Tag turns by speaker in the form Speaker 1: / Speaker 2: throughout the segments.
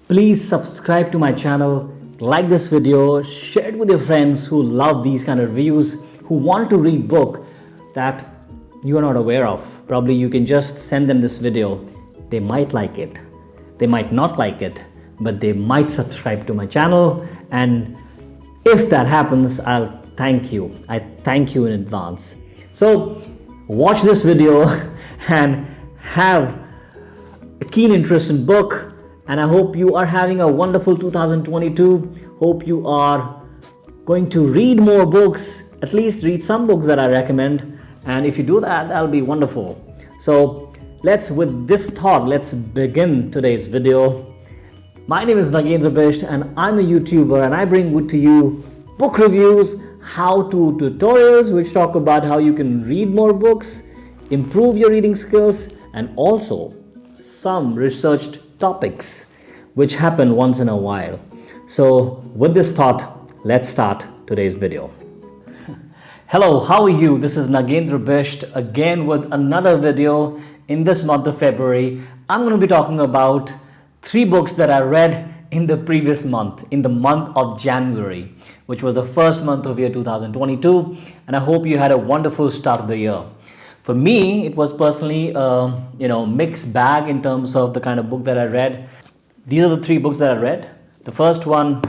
Speaker 1: Please subscribe to my channel, like this video, share it with your friends who love these kind of reviews, who want to read book that you are not aware of. Probably you can just send them this video. They might like it, they might not like it, but they might subscribe to my channel, and if that happens, I'll thank you. I thank you in advance. So watch this video and have a keen interest in book, and I hope you are having a wonderful 2022. Hope you are going to read more books, at least read some books that I recommend, and if you do that, that'll be wonderful. So with this thought, let's begin today's video. My name is Nagendra Bisht and I'm a YouTuber, and I bring to you book reviews, how-to tutorials which talk about how you can read more books, improve your reading skills, and also some researched topics which happen once in a while. So with this thought, let's start today's video. Hello, how are you? This is Nagendra Bisht again with another video. In this month of February, I'm going to be talking about 3 books that I read in the previous month, in the month of January, which was the first month of year 2022, and I hope you had a wonderful start of the year. For me, it was personally mixed bag in terms of the kind of book that I read. These are the 3 books that I read. The first one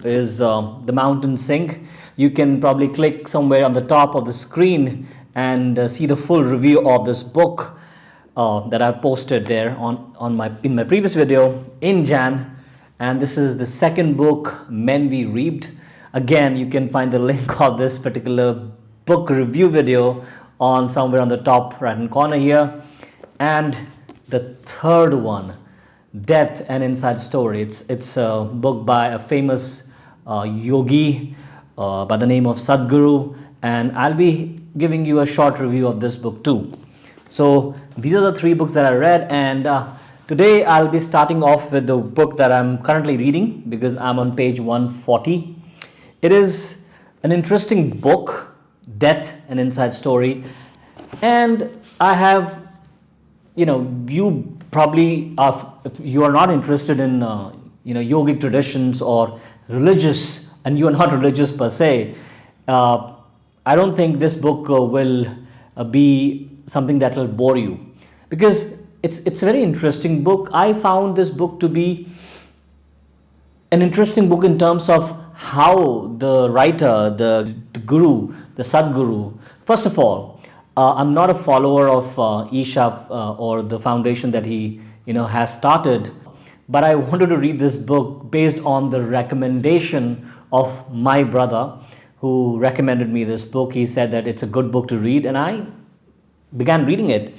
Speaker 1: is The Mountain Sing. You can probably click somewhere on the top of the screen and see the full review of this book that I posted there in my previous video in Jan. And this is the second book, Men We Reaped. Again, you can find the link of this particular book review video on somewhere on the top right hand corner here. And the third one, Death and Inside Story. It's a book by a famous yogi by the name of Sadhguru, and I'll be giving you a short review of this book too. So these are the 3 books that I read, and today I'll be starting off with the book that I'm currently reading because I'm on page 140. It is an interesting book, Death and Inside Story, and I have, you probably if you are not interested in yogic traditions or religious, and you are not religious per se, I don't think this book will be something that will bore you, because it's a very interesting book. I found this book to be an interesting book in terms of how the writer, the guru, the Sadhguru, first of all, I'm not a follower of Isha or the foundation that he has started, but I wanted to read this book based on the recommendation of my brother who recommended me this book. He said that it's a good book to read, and I began reading it.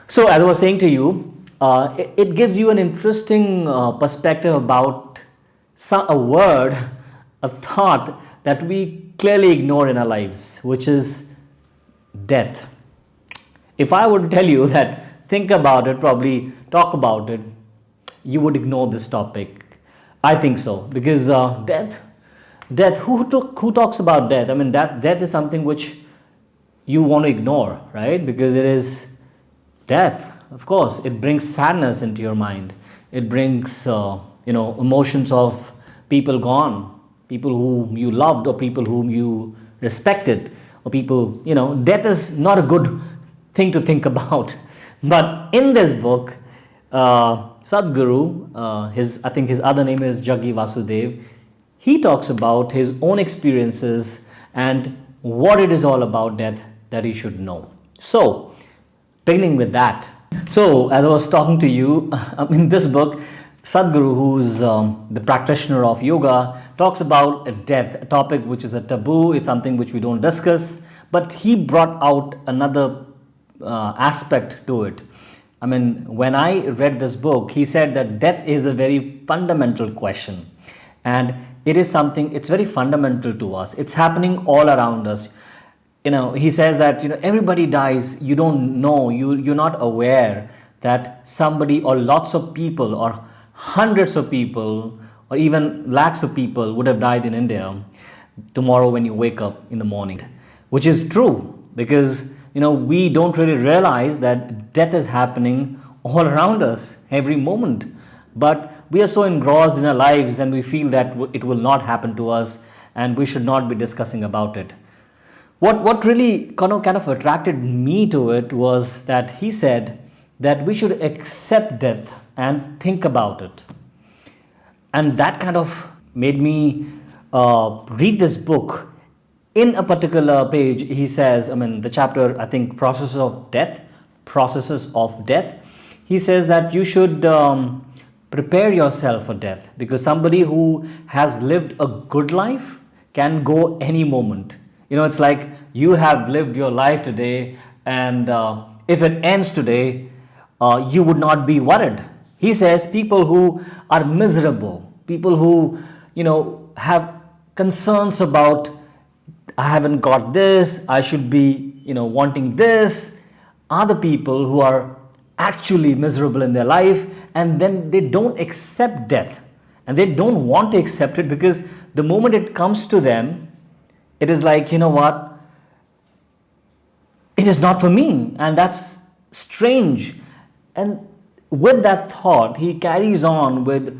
Speaker 1: So as I was saying to you, it gives you an interesting perspective about a word, a thought that we clearly ignore in our lives, which is death. If I would tell you that think about it, probably talk about it, you would ignore this topic. I think so, because death, who talks about death? I mean, death is something which you want to ignore, right? Because it is death. Of course, it brings sadness into your mind. It brings emotions of people gone, people whom you loved, or people whom you respected, or people, death is not a good thing to think about. But in this book, Sadhguru, I think his other name is Jaggi Vasudev, he talks about his own experiences and what it is all about death that he should know. So, beginning with that. So, as I was talking to you, in this book, Sadhguru, who's the practitioner of yoga, talks about death, a topic which is a taboo, it's something which we don't discuss, but he brought out another aspect to it. I mean, when I read this book, he said that death is a very fundamental question, and it is something, it's very fundamental to us. It's happening all around us. He says that, everybody dies. You don't know, you're not aware that somebody or lots of people or hundreds of people or even lakhs of people would have died in India tomorrow when you wake up in the morning, which is true, because we don't really realize that death is happening all around us every moment. But we are so engrossed in our lives and we feel that it will not happen to us and we should not be discussing about it. What really kind of attracted me to it was that he said that we should accept death and think about it. And that kind of made me read this book. In a particular page, he says, I mean, the chapter, I think, processes of death. He says that you should prepare yourself for death, because somebody who has lived a good life can go any moment. It's like you have lived your life today, and if it ends today, you would not be worried. He says people who are miserable, people who, have concerns about, I haven't got this, I should be, wanting this, are the people who are actually miserable in their life, and then they don't accept death and they don't want to accept it, because the moment it comes to them, it is like, you know what, it is not for me, and that's strange. And with that thought, he carries on with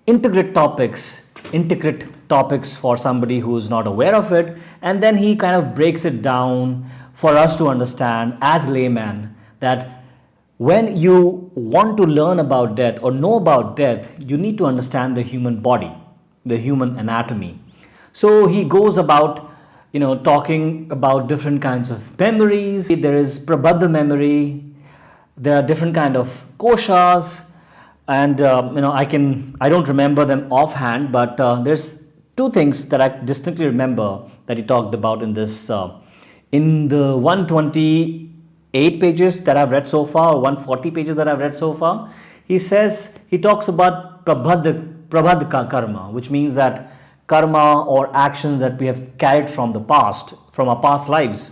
Speaker 1: intricate topics for somebody who is not aware of it, and then he kind of breaks it down for us to understand as layman that when you want to learn about death or know about death, you need to understand the human body, the human anatomy. So he goes about, talking about different kinds of memories. There is prabadha memory, there are different kind of koshas, and I don't remember them offhand, but there's two things that I distinctly remember that he talked about in this in the 128 pages that I've read so far, or 140 pages that I've read so far. He talks about prabhadka karma, which means that karma or actions that we have carried from the past, from our past lives.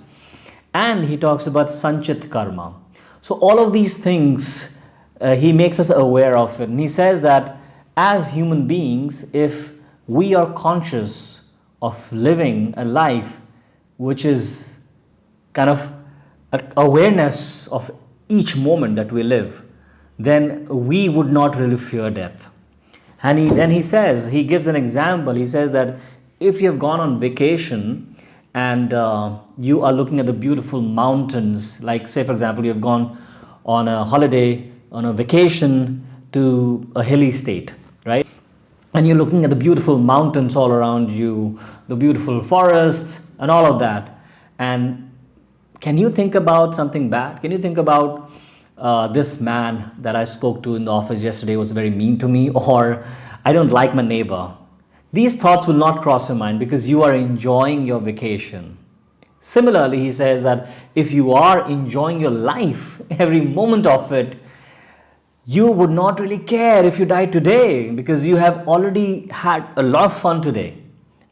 Speaker 1: And he talks about sanchit karma. So all of these things, he makes us aware of it. And he says that as human beings, if we are conscious of living a life which is kind of awareness of each moment that we live, then we would not really fear death. And then he gives an example. He says that if you have gone on vacation and you are looking at the beautiful mountains, like say for example you have gone on a holiday, on a vacation to a hilly state, right? And you're looking at the beautiful mountains all around you, the beautiful forests and all of that. And can you think about something bad? Can you think about this man that I spoke to in the office yesterday was very mean to me, or I don't like my neighbor? These thoughts will not cross your mind because you are enjoying your vacation. Similarly, he says that if you are enjoying your life, every moment of it, you would not really care if you die today, because you have already had a lot of fun today.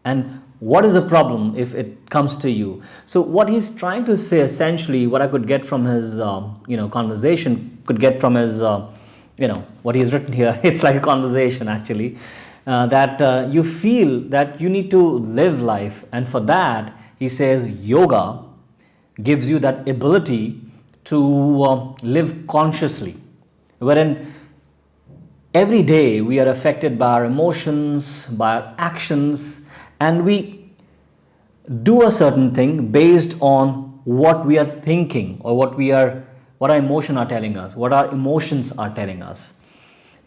Speaker 1: And what is the problem if it comes to you? So what he's trying to say, essentially, what I could get from his conversation, could get from his what he's written here, it's like a conversation actually, that you feel that you need to live life, and for that he says yoga gives you that ability to live consciously, wherein every day we are affected by our emotions, by our actions, and we do a certain thing based on what we are thinking, or what our emotions are telling us, what our emotions are telling us.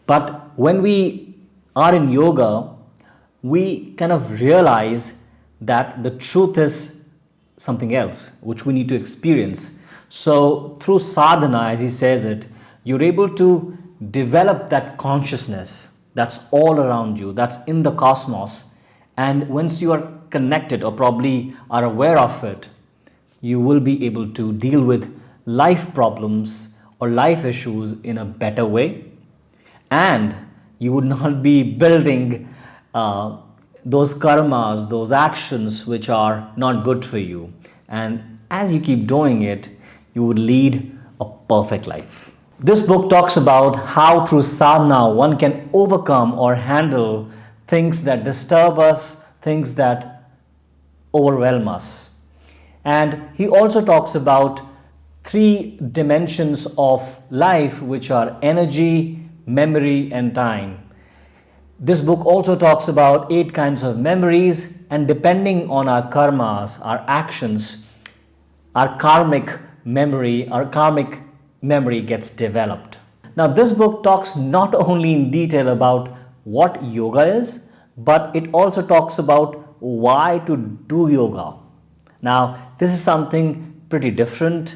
Speaker 1: But when we are in yoga, we kind of realize that the truth is something else, which we need to experience. So through sadhana, as he says it, you're able to develop that consciousness that's all around you, that's in the cosmos. And once you are connected, or probably are aware of it, you will be able to deal with life problems or life issues in a better way. And you would not be building those karmas, those actions which are not good for you. And as you keep doing it, you would lead a perfect life. This book talks about how through sadhana one can overcome or handle things that disturb us, things that overwhelm us. And he also talks about 3 dimensions of life, which are energy, memory and time. This book also talks about 8 kinds of memories, and depending on our karmas, our actions, our karmic memory gets developed. Now, this book talks not only in detail about what yoga is, but it also talks about why to do yoga. Now, this is something pretty different,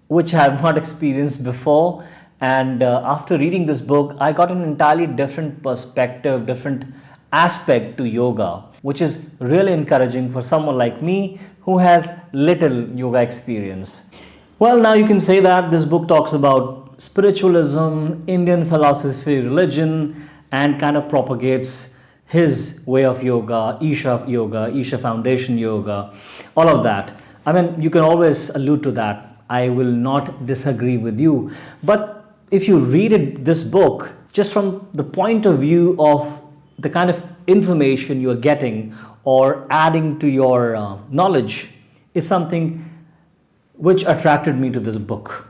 Speaker 1: which I have not experienced before. And after reading this book, I got an entirely different perspective, different aspect to yoga, which is really encouraging for someone like me who has little yoga experience. Well, now you can say that this book talks about spiritualism, Indian philosophy, religion, and kind of propagates his way of yoga, Isha Foundation yoga, all of that. I mean, you can always allude to that. I will not disagree with you. But if you read this book, just from the point of view of the kind of information you are getting or adding to your knowledge, is something which attracted me to this book.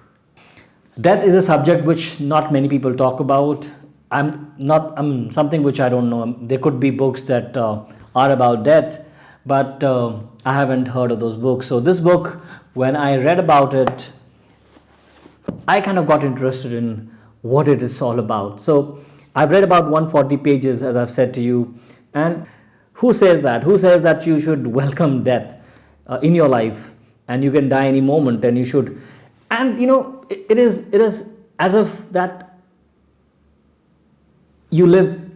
Speaker 1: Death is a subject which not many people talk about. I'm something which I don't know. There could be books that are about death, but I haven't heard of those books. So this book, when I read about it, I kind of got interested in what it is all about. So I've read about 140 pages, as I've said to you. And who says that? Who says that you should welcome death in your life and you can die any moment and you should? And you know, it is as if that you live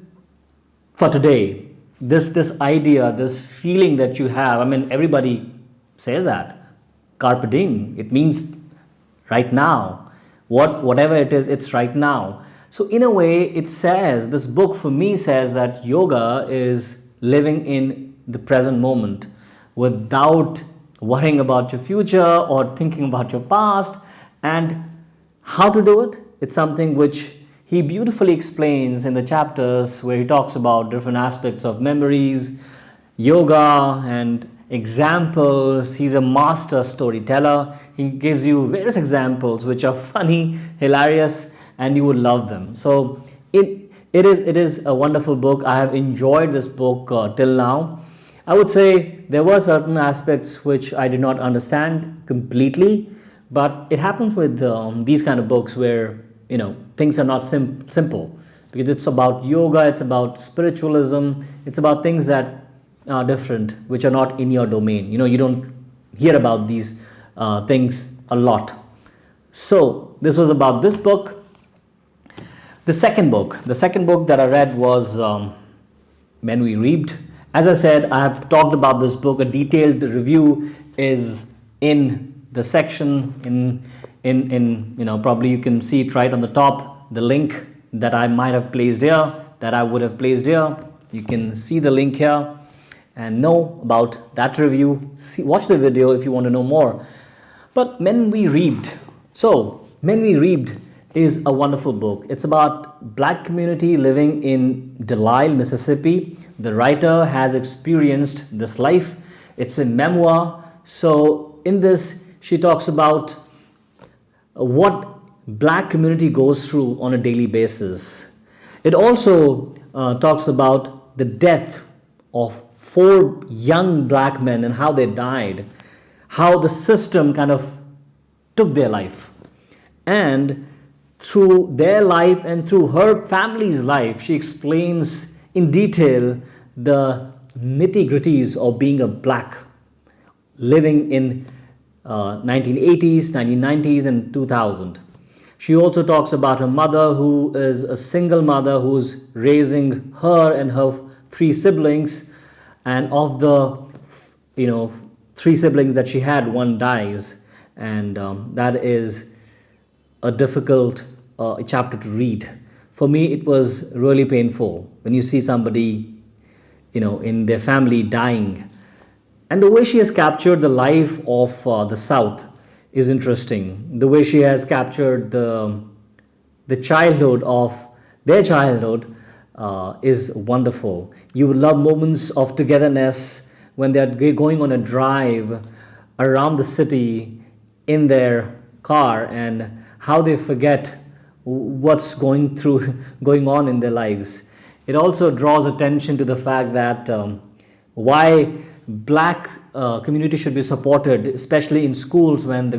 Speaker 1: for today. This idea, this feeling that you have, I mean, everybody says that. Carpe diem, it means right now. Whatever it is, it's right now. So in a way, it says, this book for me says that yoga is living in the present moment without worrying about your future or thinking about your past. And how to do it? It's something which he beautifully explains in the chapters where he talks about different aspects of memories, yoga, and examples. He's a master storyteller. He gives you various examples which are funny, hilarious, and you would love them. So it is a wonderful book. I have enjoyed this book till now. I would say there were certain aspects which I did not understand completely, but it happens with these kind of books where, you know, things are not simple, because it's about yoga, it's about spiritualism, it's about things that are different, which are not in your domain. You know, you don't hear about these things a lot. So this was about this book. The second book that I read was Men We Reaped. As I said, I have talked about this book. A detailed review is in the section in you know, probably you can see it right on the top, the link that I might have placed here, that I would have placed here. You can see the link here and know about that review. Watch the video if you want to know more. But Men We Reaped. So Men We Reaped is a wonderful book. It's about black community living in Delisle, Mississippi. The writer has experienced this life. It's a memoir. So in this, she talks about what black community goes through on a daily basis. It also talks about the death of 4 young black men and how they died, how the system kind of took their life. And through their life and through her family's life, she explains in detail the nitty-gritties of being a black living in 1980s, 1990s, and 2000. She also talks about her mother, who is a single mother who's raising her and her 3 siblings, and of the 3 siblings that she had, one dies, and that is a difficult chapter to read. For me, it was really painful when you see somebody, in their family dying. And the way she has captured the life of the South is interesting. The way she has captured the childhood of their childhood is wonderful. You will love moments of togetherness when they are going on a drive around the city in their car, and how they forget what's going on in their lives. It also draws attention to the fact that why black community should be supported, especially in schools when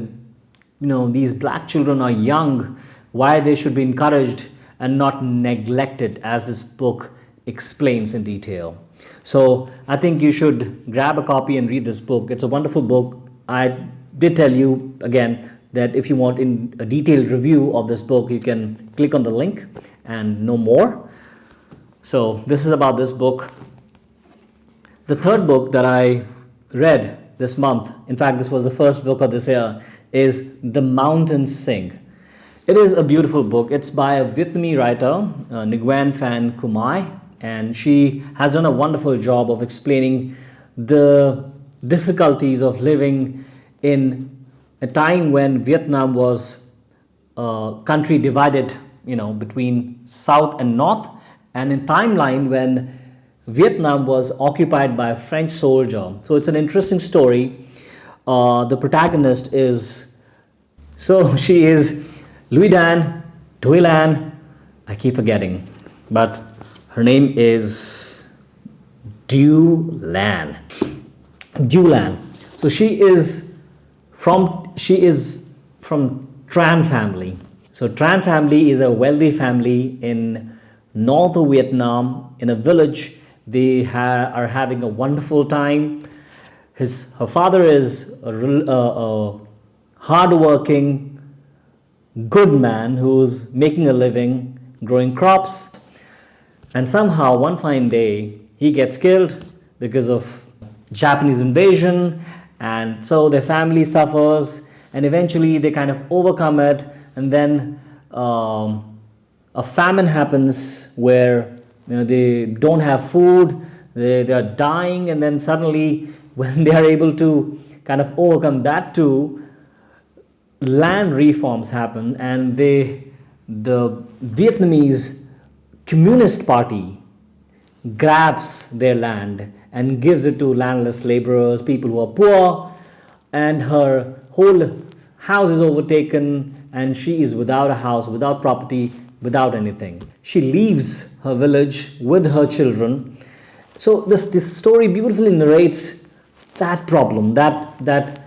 Speaker 1: these black children are young, why they should be encouraged and not neglected, as this book explains in detail. So I think you should grab a copy and read this book. It's a wonderful book. I did tell you again that if you want a detailed review of this book, you can click on the link and know more. So this is about this book. The third book that I read this month, in fact this was the first book of this year, is The Mountains Sing. It is a beautiful book. It's by a Vietnamese writer, Nguyen Phan Kumai, and she has done a wonderful job of explaining the difficulties of living in a time when Vietnam was a country divided, between South and North, and in timeline when Vietnam was occupied by a French soldier. So it's an interesting story. The protagonist she is Louis Dan, Duilan, I keep forgetting, but her name is Dulan. So she is from Tran family. So Tran family is a wealthy family in north of Vietnam, in a village. They are having a wonderful time. Her father is a hardworking, good man who's making a living, growing crops. And somehow, one fine day, he gets killed because of Japanese invasion. And so their family suffers. And eventually, they kind of overcome it. And then a famine happens where they don't have food, they are dying, and then suddenly when they are able to kind of overcome that too, land reforms happen, and the Vietnamese Communist Party grabs their land and gives it to landless laborers, people who are poor, and her whole house is overtaken and she is without a house, without property, without anything. She leaves her village with her children. So this story beautifully narrates that problem, that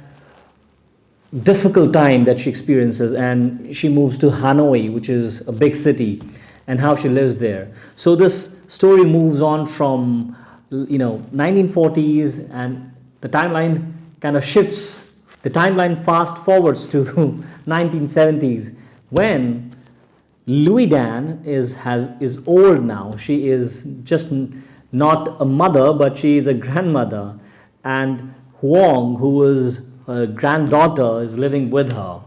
Speaker 1: difficult time that she experiences, and she moves to Hanoi, which is a big city, and how she lives there. So this story moves on from 1940s, and the timeline kind of shifts. The timeline fast forwards to 1970s when Louis Dan is old now. She is just not a mother, but she is a grandmother, and Huong, who is her granddaughter, is living with her.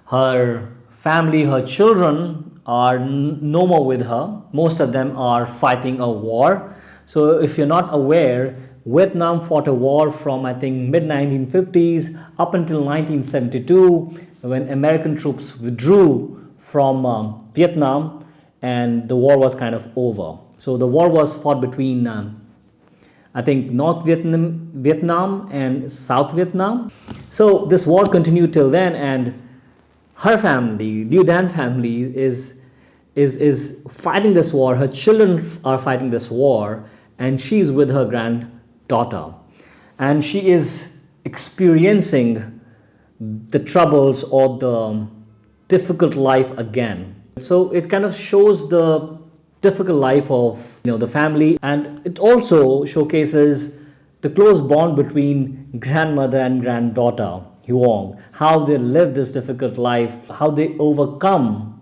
Speaker 1: Her family, her children are no more with her. Most of them are fighting a war. So if you're not aware, Vietnam fought a war from, I think, mid-1950s up until 1972, when American troops withdrew from Vietnam, and the war was kind of over. So the war was fought between, I think, North Vietnam and South Vietnam. So this war continued till then, and her family, Liu Dan family, is fighting this war. Her children are fighting this war, and she's with her granddaughter, and she is experiencing the troubles or the difficult life again. So it kind of shows the difficult life of the family, and it also showcases the close bond between grandmother and granddaughter Huong, how they live this difficult life, how they overcome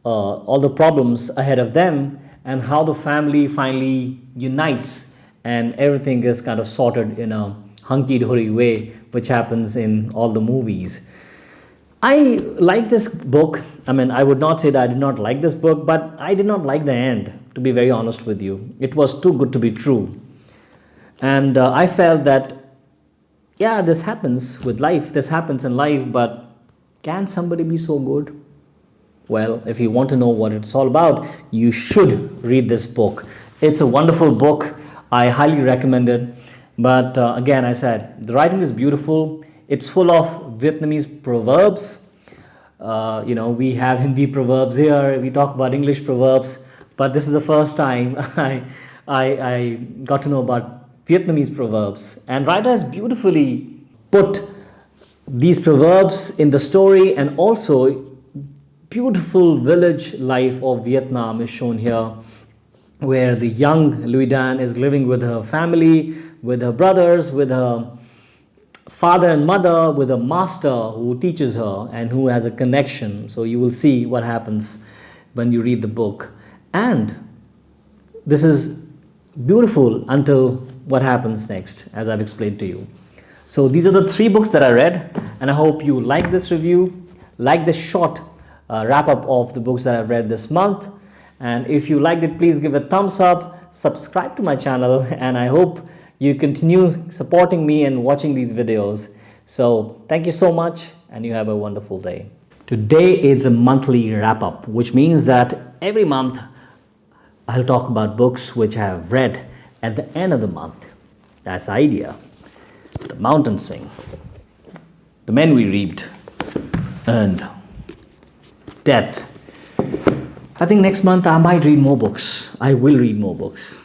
Speaker 1: all the problems ahead of them, and how the family finally unites and everything is kind of sorted in a hunky-dory way, which happens in all the movies. I like this book. I mean, I would not say that I did not like this book, but I did not like the end, to be very honest with you. It was too good to be true. And I felt that, yeah, this happens with life, this happens in life, but can somebody be so good? Well, if you want to know what it's all about, you should read this book. It's a wonderful book. I highly recommend it. But again, I said, the writing is beautiful. It's full of Vietnamese proverbs. We have Hindi proverbs here, we talk about English proverbs, but this is the first time I got to know about Vietnamese proverbs. And writer has beautifully put these proverbs in the story, and also beautiful village life of Vietnam is shown here, where the young Louis Dan is living with her family, with her brothers, with her father and mother, with a master who teaches her and who has a connection. So you will see what happens when you read the book. And this is beautiful until what happens next, as I've explained to you. So these are the 3 books that I read, and I hope you like this review, like this short wrap up of the books that I've read this month. And if you liked it, please give a thumbs up, subscribe to my channel, and I hope you continue supporting me and watching these videos. So thank you so much, and you have a wonderful day. Today is a monthly wrap up, which means that every month I'll talk about books which I have read at the end of the month. That's the idea. The Mountain Sing, The Men We Reaped, and Death. I think next month I might read more books. I will read more books.